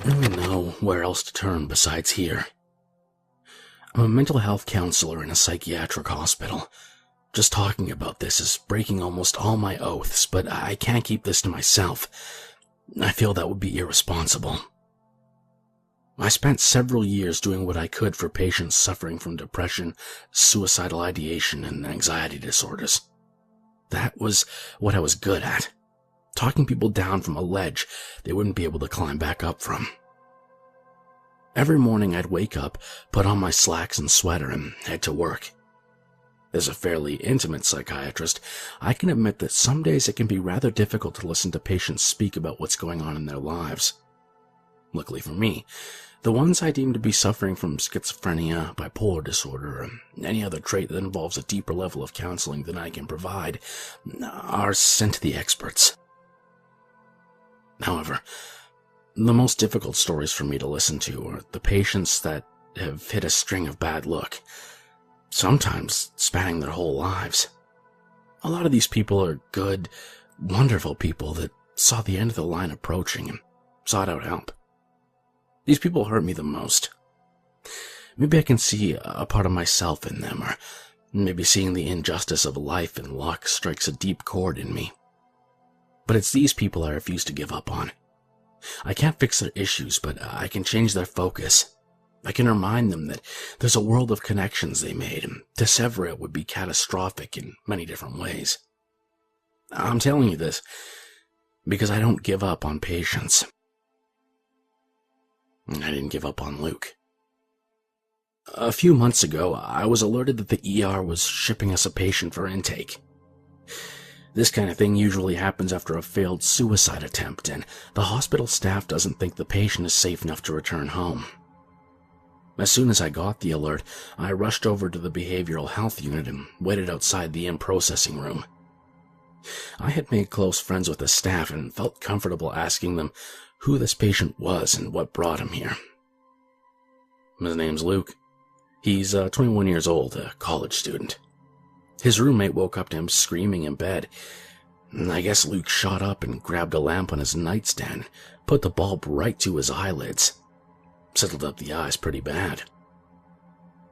really know where else to turn besides here. I'm a mental health counselor in a psychiatric hospital. Just talking about this is breaking almost all my oaths, but I can't keep this to myself. I feel that would be irresponsible. I spent several years doing what I could for patients suffering from depression, suicidal ideation, and anxiety disorders. That was what I was good at. Talking people down from a ledge they wouldn't be able to climb back up from. Every morning I'd wake up, put on my slacks and sweater, and head to work. As a fairly intimate psychiatrist, I can admit that some days it can be rather difficult to listen to patients speak about what's going on in their lives. Luckily for me, the ones I deem to be suffering from schizophrenia, bipolar disorder, or any other trait that involves a deeper level of counseling than I can provide, are sent to the experts. However, the most difficult stories for me to listen to are the patients that have hit a string of bad luck, sometimes spanning their whole lives. A lot of these people are good, wonderful people that saw the end of the line approaching and sought out help. These people hurt me the most. Maybe I can see a part of myself in them, or maybe seeing the injustice of life and luck strikes a deep chord in me. But it's these people I refuse to give up on. I can't fix their issues, but I can change their focus. I can remind them that there's a world of connections they made, and to sever it would be catastrophic in many different ways. I'm telling you this because I don't give up on patients. I didn't give up on Luke. A few months ago, I was alerted that the ER was shipping us a patient for intake. This kind of thing usually happens after a failed suicide attempt, and the hospital staff doesn't think the patient is safe enough to return home. As soon as I got the alert, I rushed over to the behavioral health unit and waited outside the in-processing room. I had made close friends with the staff and felt comfortable asking them who this patient was and what brought him here. His name's Luke. He's 21 years old, a college student. His roommate woke up to him screaming in bed. I guess Luke shot up and grabbed a lamp on his nightstand, put the bulb right to his eyelids. Settled up the eyes pretty bad.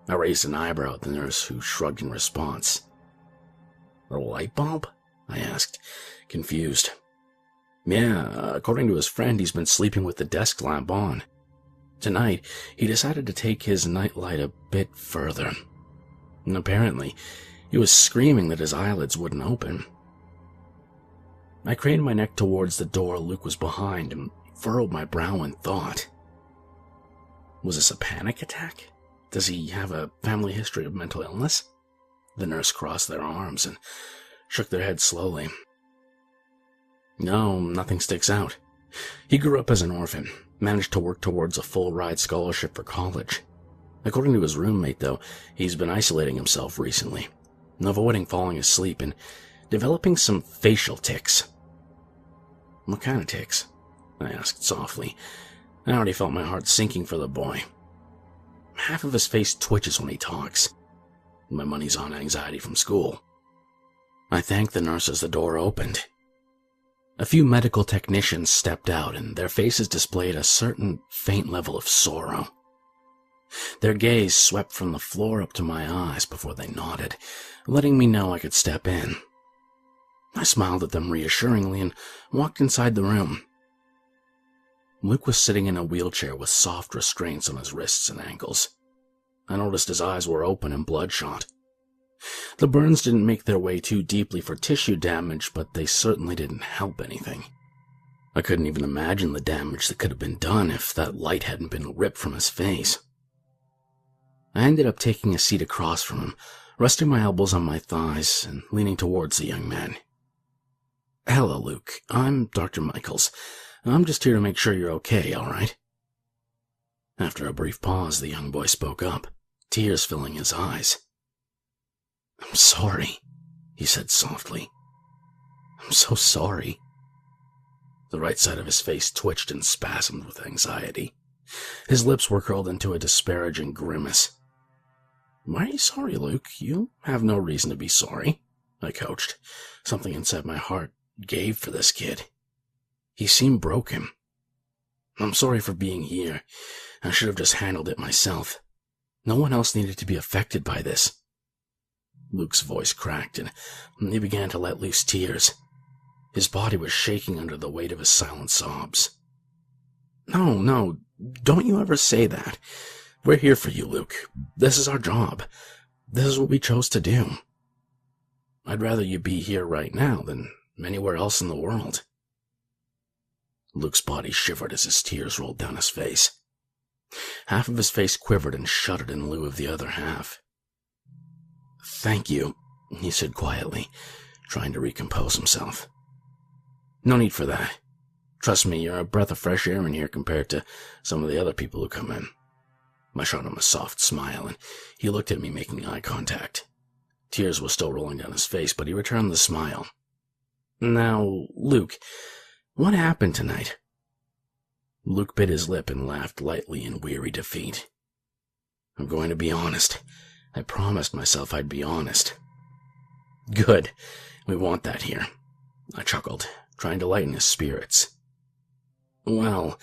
I raised an eyebrow at the nurse, who shrugged in response. A light bulb? I asked, confused. Yeah, according to his friend, he's been sleeping with the desk lamp on. Tonight, he decided to take his nightlight a bit further. And apparently, he was screaming that his eyelids wouldn't open. I craned my neck towards the door Luke was behind and furrowed my brow in thought. Was this a panic attack? Does he have a family history of mental illness? The nurse crossed their arms and shook their head slowly. No, nothing sticks out. He grew up as an orphan, managed to work towards a full-ride scholarship for college. According to his roommate, though, he's been isolating himself recently, avoiding falling asleep, and developing some facial tics. What kind of tics? I asked softly. I already felt my heart sinking for the boy. Half of his face twitches when he talks. My money's on anxiety from school. I thanked the nurse as the door opened. A few medical technicians stepped out, and their faces displayed a certain faint level of sorrow. Their gaze swept from the floor up to my eyes before they nodded, letting me know I could step in. I smiled at them reassuringly and walked inside the room. Luke was sitting in a wheelchair with soft restraints on his wrists and ankles. I noticed his eyes were open and bloodshot. The burns didn't make their way too deeply for tissue damage, but they certainly didn't help anything. I couldn't even imagine the damage that could have been done if that light hadn't been ripped from his face. I ended up taking a seat across from him, resting my elbows on my thighs and leaning towards the young man. Hello, Luke. I'm Dr. Michaels. I'm just here to make sure you're okay, all right? After a brief pause, the young boy spoke up, tears filling his eyes. I'm sorry, he said softly. I'm so sorry. The right side of his face twitched and spasmed with anxiety. His lips were curled into a disparaging grimace. Why are you sorry, Luke? You have no reason to be sorry, I coached. Something inside my heart gave for this kid. He seemed broken. I'm sorry for being here. I should have just handled it myself. No one else needed to be affected by this." Luke's voice cracked, and he began to let loose tears. His body was shaking under the weight of his silent sobs. No, don't you ever say that. We're here for you, Luke. This is our job. This is what we chose to do. I'd rather you be here right now than anywhere else in the world." Luke's body shivered as his tears rolled down his face. Half of his face quivered and shuddered in lieu of the other half. "Thank you," he said quietly, trying to recompose himself. "No need for that. Trust me, you're a breath of fresh air in here compared to some of the other people who come in." I shot him a soft smile, and he looked at me, making eye contact. Tears were still rolling down his face, but he returned the smile. "Now, Luke, what happened tonight?" Luke bit his lip and laughed lightly in weary defeat. "I'm going to be honest. I promised myself I'd be honest." "Good. We want that here," I chuckled, trying to lighten his spirits. "Well,"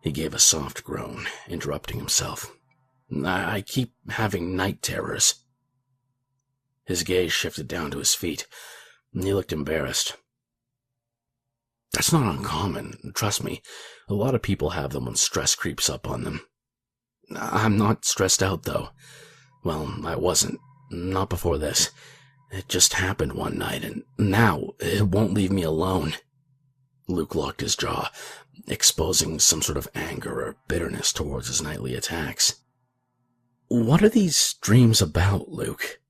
he gave a soft groan, interrupting himself. I keep having night terrors." His gaze shifted down to his feet, and he looked embarrassed. "That's not uncommon. Trust me, a lot of people have them when stress creeps up on them. I'm not stressed out, though. Well, I wasn't. Not before this. It just happened one night, and now it won't leave me alone." Luke locked his jaw, exposing some sort of anger or bitterness towards his nightly attacks. "What are these dreams about, Luke?"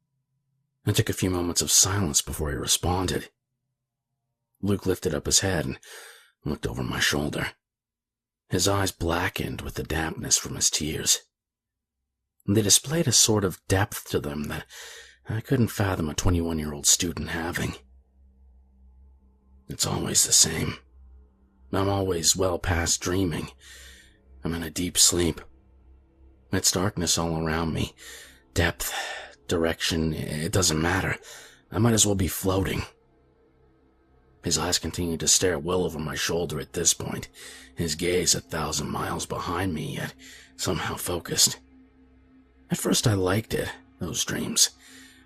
I took a few moments of silence before he responded. Luke lifted up his head and looked over my shoulder. His eyes blackened with the dampness from his tears. They displayed a sort of depth to them that I couldn't fathom a 21-year-old student having. "It's always the same. I'm always well past dreaming. I'm in a deep sleep. It's darkness all around me. Depth, direction, it doesn't matter. I might as well be floating." His eyes continued to stare well over my shoulder at this point, his gaze 1,000 miles behind me, yet somehow focused. At first I liked it, those dreams.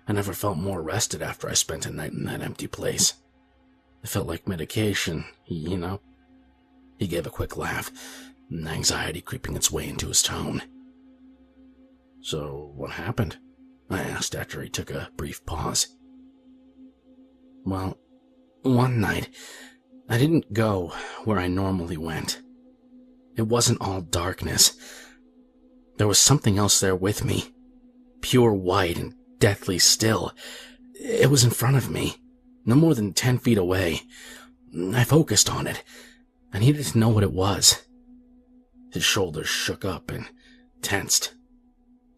I never felt more rested after I spent a night in that empty place. It felt like medication, you know. He gave a quick laugh, anxiety creeping its way into his tone. "So, what happened?" I asked after he took a brief pause. "Well, one night, I didn't go where I normally went. It wasn't all darkness. There was something else there with me, pure white and deathly still. It was in front of me, no more than 10 feet away. I focused on it. I needed to know what it was." His shoulders shook up and tensed.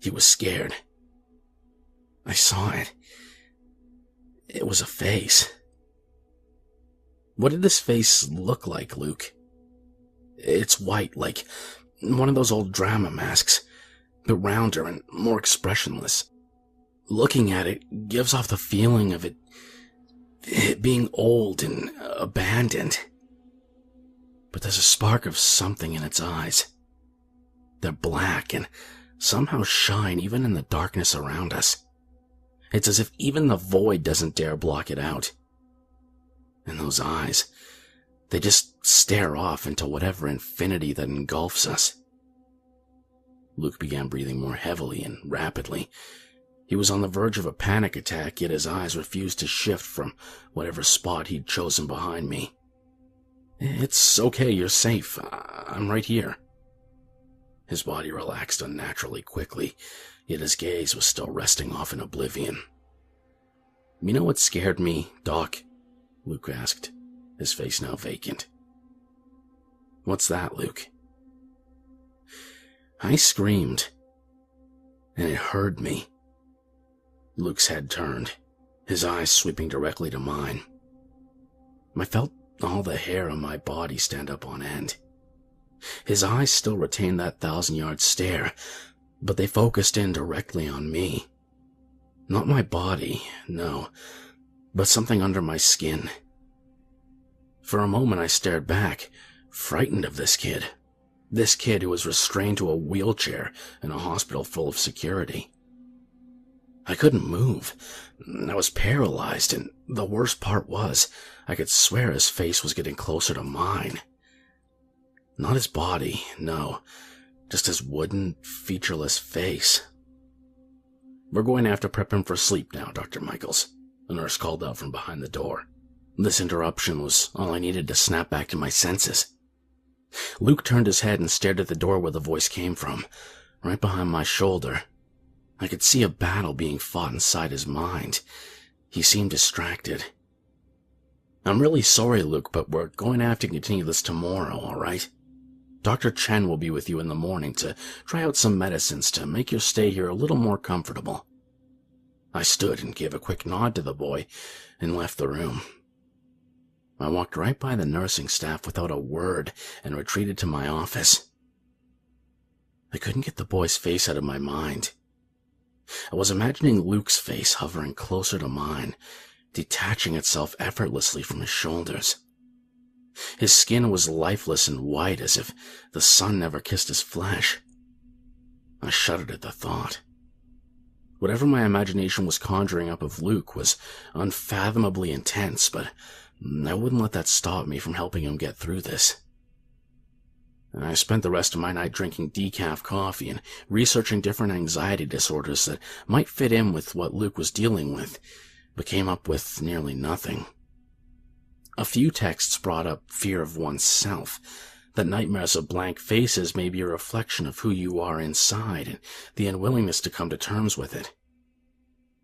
He was scared. "I saw it. It was a face." "What did this face look like, Luke?" "It's white, like one of those old drama masks, but rounder and more expressionless. Looking at it gives off the feeling of it being old and abandoned. But there's a spark of something in its eyes. They're black and somehow shine even in the darkness around us. It's as if even the void doesn't dare block it out. And those eyes, they just stare off into whatever infinity that engulfs us." Luke began breathing more heavily and rapidly. He was on the verge of a panic attack, yet his eyes refused to shift from whatever spot he'd chosen behind me. "It's okay, you're safe. I'm right here." His body relaxed unnaturally quickly, yet his gaze was still resting off in oblivion. "You know what scared me, Doc?" Luke asked, his face now vacant. "What's that, Luke?" I screamed, and it heard me. Luke's head turned, his eyes sweeping directly to mine. I felt all the hair on my body stand up on end. His eyes still retained that 1,000-yard stare, but they focused in directly on me. Not my body, no, but something under my skin. For a moment I stared back, frightened of this kid, This kid who was restrained to a wheelchair in a hospital full of security. I couldn't move. I was paralyzed, and the worst part was, I could swear his face was getting closer to mine. Not his body, no. Just his wooden, featureless face. "We're going to have to prep him for sleep now, Dr. Michaels," a nurse called out from behind the door. This interruption was all I needed to snap back to my senses. Luke turned his head and stared at the door where the voice came from, right behind my shoulder. I could see a battle being fought inside his mind. He seemed distracted. "I'm really sorry, Luke, but we're going to have to continue this tomorrow, all right? Dr. Chen will be with you in the morning to try out some medicines to make your stay here a little more comfortable." I stood and gave a quick nod to the boy and left the room. I walked right by the nursing staff without a word and retreated to my office. I couldn't get the boy's face out of my mind. I was imagining Luke's face hovering closer to mine, detaching itself effortlessly from his shoulders. His skin was lifeless and white, as if the sun never kissed his flesh. I shuddered at the thought. Whatever my imagination was conjuring up of Luke was unfathomably intense, but I wouldn't let that stop me from helping him get through this. I spent the rest of my night drinking decaf coffee and researching different anxiety disorders that might fit in with what Luke was dealing with, but came up with nearly nothing. A few texts brought up fear of oneself, that nightmares of blank faces may be a reflection of who you are inside and the unwillingness to come to terms with it.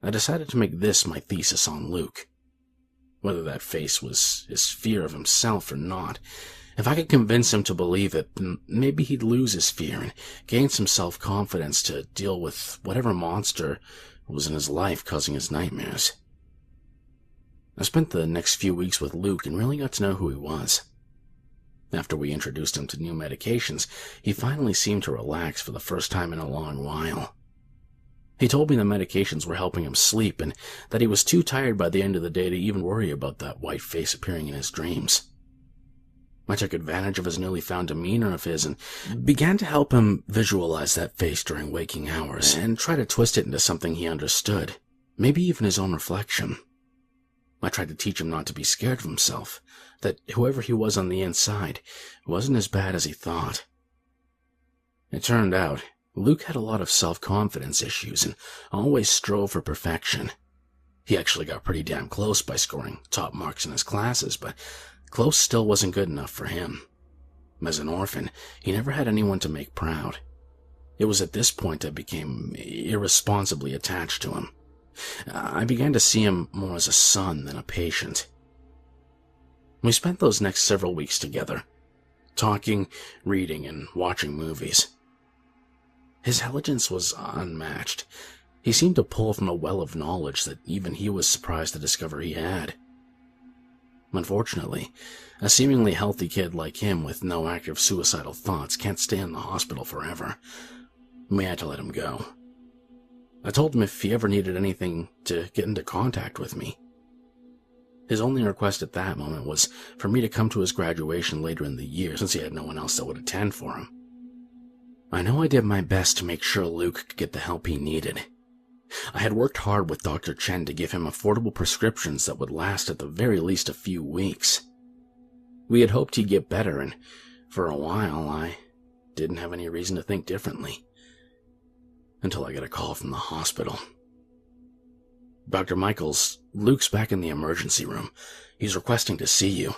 I decided to make this my thesis on Luke. Whether that face was his fear of himself or not, if I could convince him to believe it, then maybe he'd lose his fear and gain some self-confidence to deal with whatever monster was in his life causing his nightmares. I spent the next few weeks with Luke and really got to know who he was. After we introduced him to new medications, he finally seemed to relax for the first time in a long while. He told me the medications were helping him sleep and that he was too tired by the end of the day to even worry about that white face appearing in his dreams. I took advantage of his newly found demeanor of his and began to help him visualize that face during waking hours and try to twist it into something he understood, maybe even his own reflection. I tried to teach him not to be scared of himself, that whoever he was on the inside wasn't as bad as he thought. It turned out Luke had a lot of self-confidence issues and always strove for perfection. He actually got pretty damn close by scoring top marks in his classes, but close still wasn't good enough for him. As an orphan, he never had anyone to make proud. It was at this point I became irresponsibly attached to him. I began to see him more as a son than a patient. We spent those next several weeks together, talking, reading, and watching movies. His intelligence was unmatched. He seemed to pull from a well of knowledge that even he was surprised to discover he had. Unfortunately, a seemingly healthy kid like him with no active suicidal thoughts can't stay in the hospital forever. We had to let him go. I told him if he ever needed anything to get into contact with me. His only request at that moment was for me to come to his graduation later in the year, since he had no one else that would attend for him. I know I did my best to make sure Luke could get the help he needed. I had worked hard with Dr. Chen to give him affordable prescriptions that would last at the very least a few weeks. We had hoped he'd get better, and for a while I didn't have any reason to think differently. Until I got a call from the hospital. "Dr. Michaels, Luke's back in the emergency room. He's requesting to see you."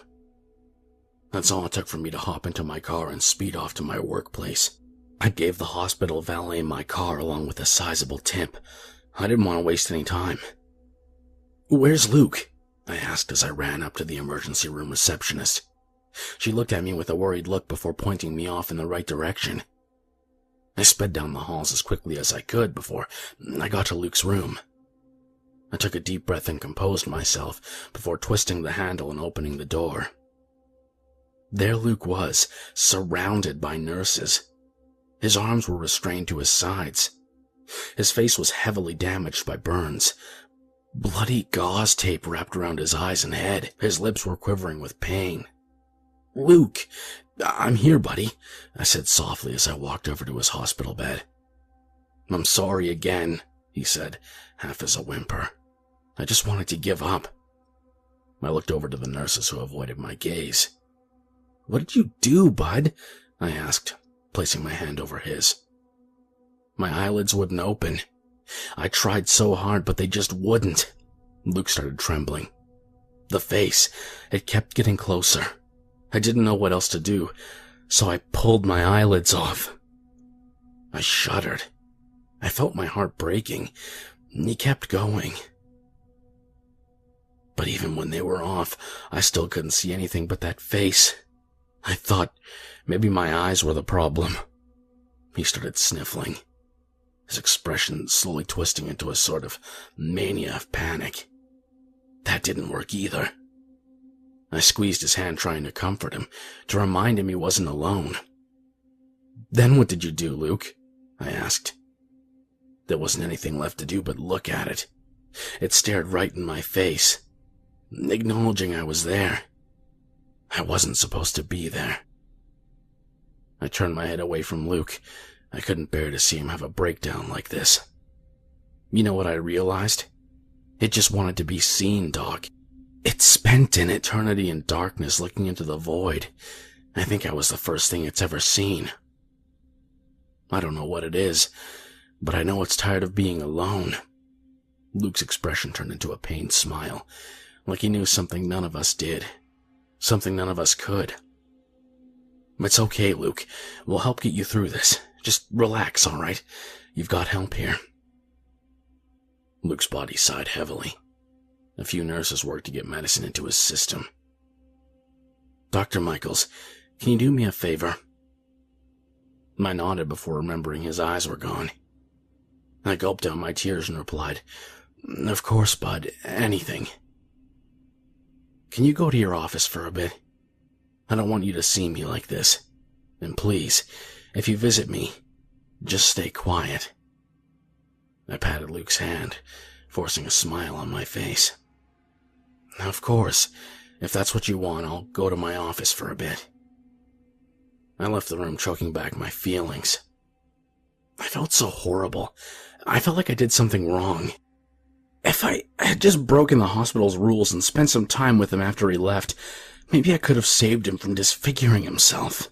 That's all it took for me to hop into my car and speed off to my workplace. I gave the hospital valet my car along with a sizable tip. I didn't want to waste any time. "Where's Luke?" I asked as I ran up to the emergency room receptionist. She looked at me with a worried look before pointing me off in the right direction. I sped down the halls as quickly as I could before I got to Luke's room. I took a deep breath and composed myself before twisting the handle and opening the door. There Luke was, surrounded by nurses. His arms were restrained to his sides. His face was heavily damaged by burns. Bloody gauze tape wrapped around his eyes and head. His lips were quivering with pain. Luke, I'm here, buddy, I said softly as I walked over to his hospital bed. I'm sorry again, he said, half as a whimper. I just wanted to give up. I looked over to the nurses who avoided my gaze. What did you do, bud? I asked, placing my hand over his. My eyelids wouldn't open. I tried so hard, but they just wouldn't. Luke started trembling. The face, it kept getting closer. I didn't know what else to do, so I pulled my eyelids off. I shuddered. I felt my heart breaking. He kept going. But even when they were off, I still couldn't see anything but that face. I thought maybe my eyes were the problem. He started sniffling, his expression slowly twisting into a sort of mania of panic. That didn't work either. I squeezed his hand trying to comfort him, to remind him he wasn't alone. Then what did you do, Luke? I asked. There wasn't anything left to do but look at it. It stared right in my face, acknowledging I was there. I wasn't supposed to be there. I turned my head away from Luke. I couldn't bear to see him have a breakdown like this. You know what I realized? It just wanted to be seen, Doc. It spent an eternity in darkness looking into the void. I think I was the first thing it's ever seen. I don't know what it is, but I know it's tired of being alone. Luke's expression turned into a pained smile, like he knew something none of us did, something none of us could. It's okay, Luke. We'll help get you through this. Just relax, all right? You've got help here. Luke's body sighed heavily. A few nurses worked to get medicine into his system. Dr. Michaels, can you do me a favor? I nodded before remembering his eyes were gone. I gulped down my tears and replied, Of course, bud, anything. Can you go to your office for a bit? I don't want you to see me like this. And please, if you visit me, just stay quiet. I patted Luke's hand, forcing a smile on my face. Of course, if that's what you want, I'll go to my office for a bit. I left the room choking back my feelings. I felt so horrible. I felt like I did something wrong. If I had just broken the hospital's rules and spent some time with him after he left, maybe I could have saved him from disfiguring himself.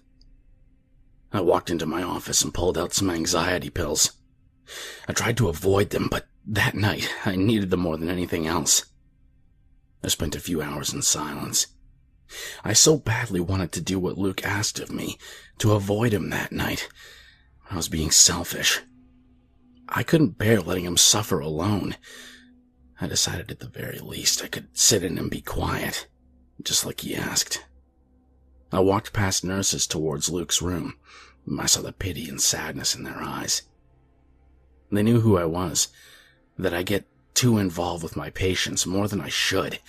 I walked into my office and pulled out some anxiety pills. I tried to avoid them, but that night I needed them more than anything else. I spent a few hours in silence. I so badly wanted to do what Luke asked of me, to avoid him that night. I was being selfish. I couldn't bear letting him suffer alone. I decided at the very least I could sit in and be quiet, just like he asked. I walked past nurses towards Luke's room. I saw the pity and sadness in their eyes. They knew who I was, that I get too involved with my patients more than I should,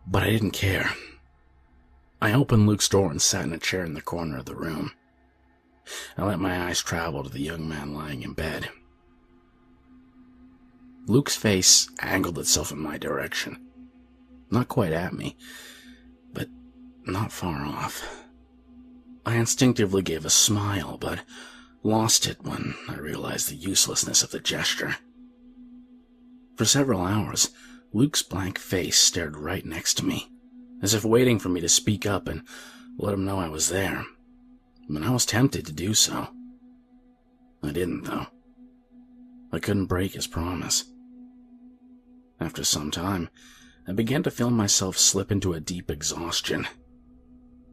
but I didn't care. I opened Luke's door and sat in a chair in the corner of the room. I let my eyes travel to the young man lying in bed. Luke's face angled itself in my direction. Not quite at me, but not far off. I instinctively gave a smile, but lost it when I realized the uselessness of the gesture. For several hours, Luke's blank face stared right next to me, as if waiting for me to speak up and let him know I was there. But I was tempted to do so. I didn't, though. I couldn't break his promise. After some time, I began to feel myself slip into a deep exhaustion.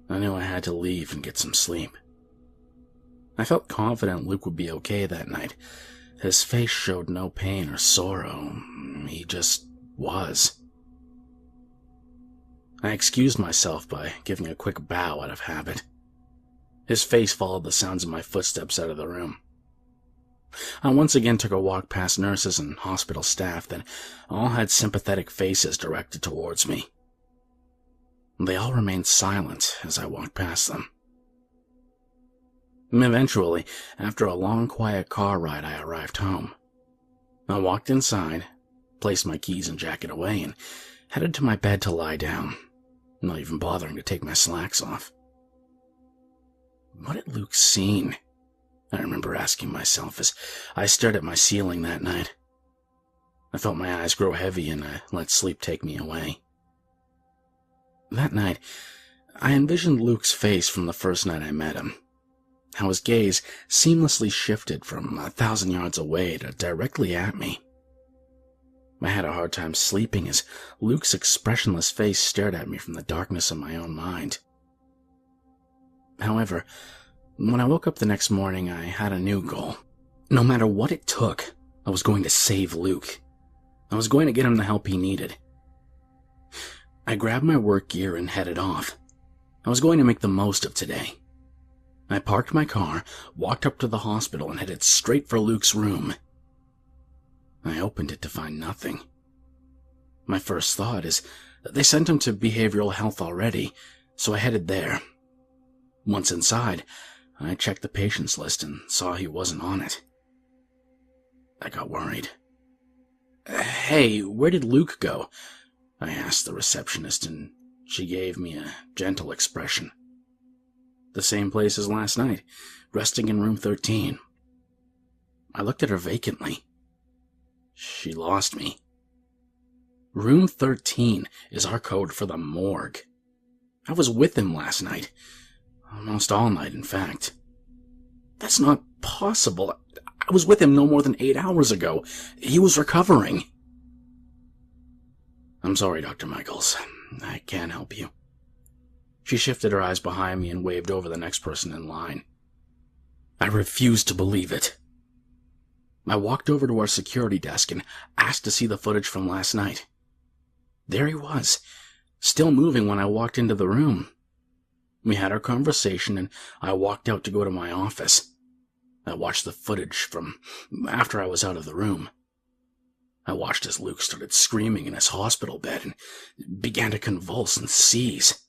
I knew I had to leave and get some sleep. I felt confident Luke would be okay that night. His face showed no pain or sorrow. He just was. I excused myself by giving a quick bow out of habit. His face followed the sounds of my footsteps out of the room. I once again took a walk past nurses and hospital staff that all had sympathetic faces directed towards me. They all remained silent as I walked past them. Eventually, after a long, quiet car ride, I arrived home. I walked inside, placed my keys and jacket away, and headed to my bed to lie down, not even bothering to take my slacks off. What had Luke seen? I remember asking myself as I stared at my ceiling that night. I felt my eyes grow heavy and I let sleep take me away. That night, I envisioned Luke's face from the first night I met him. How his gaze seamlessly shifted from 1,000 yards away to directly at me. I had a hard time sleeping as Luke's expressionless face stared at me from the darkness of my own mind. However, when I woke up the next morning, I had a new goal. No matter what it took, I was going to save Luke. I was going to get him the help he needed. I grabbed my work gear and headed off. I was going to make the most of today. I parked my car, walked up to the hospital, and headed straight for Luke's room. I opened it to find nothing. My first thought is that they sent him to behavioral health already, so I headed there. Once inside, I checked the patients list and saw he wasn't on it. I got worried. "Hey, where did Luke go?" I asked the receptionist, and she gave me a gentle expression. "The same place as last night, resting in room 13. I looked at her vacantly. She lost me. Room 13 is our code for the morgue. I was with him last night. Almost all night, in fact. That's not possible. I was with him no more than 8 hours ago. He was recovering." "I'm sorry, Dr. Michaels. I can't help you." She shifted her eyes behind me and waved over the next person in line. I refused to believe it. I walked over to our security desk and asked to see the footage from last night. There he was, still moving when I walked into the room. We had our conversation and I walked out to go to my office. I watched the footage from after I was out of the room. I watched as Luke started screaming in his hospital bed and began to convulse and seize.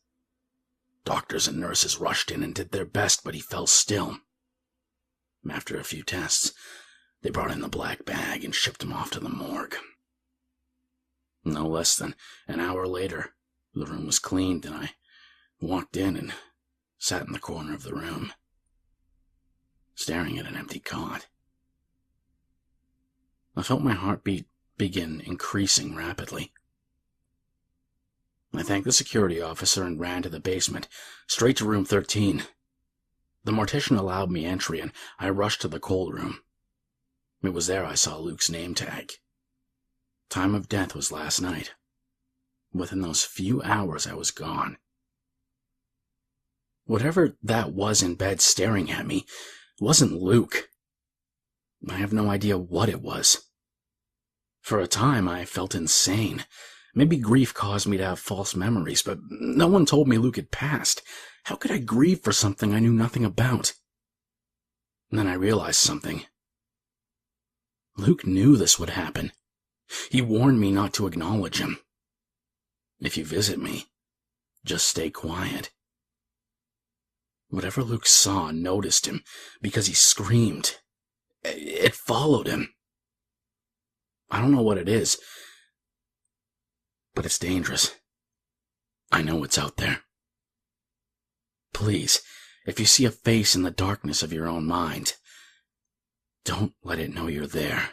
Doctors and nurses rushed in and did their best, but he fell still. After a few tests, they brought in the black bag and shipped him off to the morgue. No less than an hour later, the room was cleaned and I walked in and sat in the corner of the room, staring at an empty cot. I felt my heartbeat begin increasing rapidly. I thanked the security officer and ran to the basement, straight to room 13. The mortician allowed me entry and I rushed to the cold room. It was there I saw Luke's name tag. Time of death was last night. Within those few hours, I was gone. Whatever that was in bed staring at me wasn't Luke. I have no idea what it was. For a time, I felt insane. Maybe grief caused me to have false memories, but no one told me Luke had passed. How could I grieve for something I knew nothing about? And then I realized something. Luke knew this would happen. He warned me not to acknowledge him. If you visit me, just stay quiet. Whatever Luke saw noticed him because he screamed. It followed him. I don't know what it is, but it's dangerous. I know it's out there. Please, if you see a face in the darkness of your own mind, don't let it know you're there.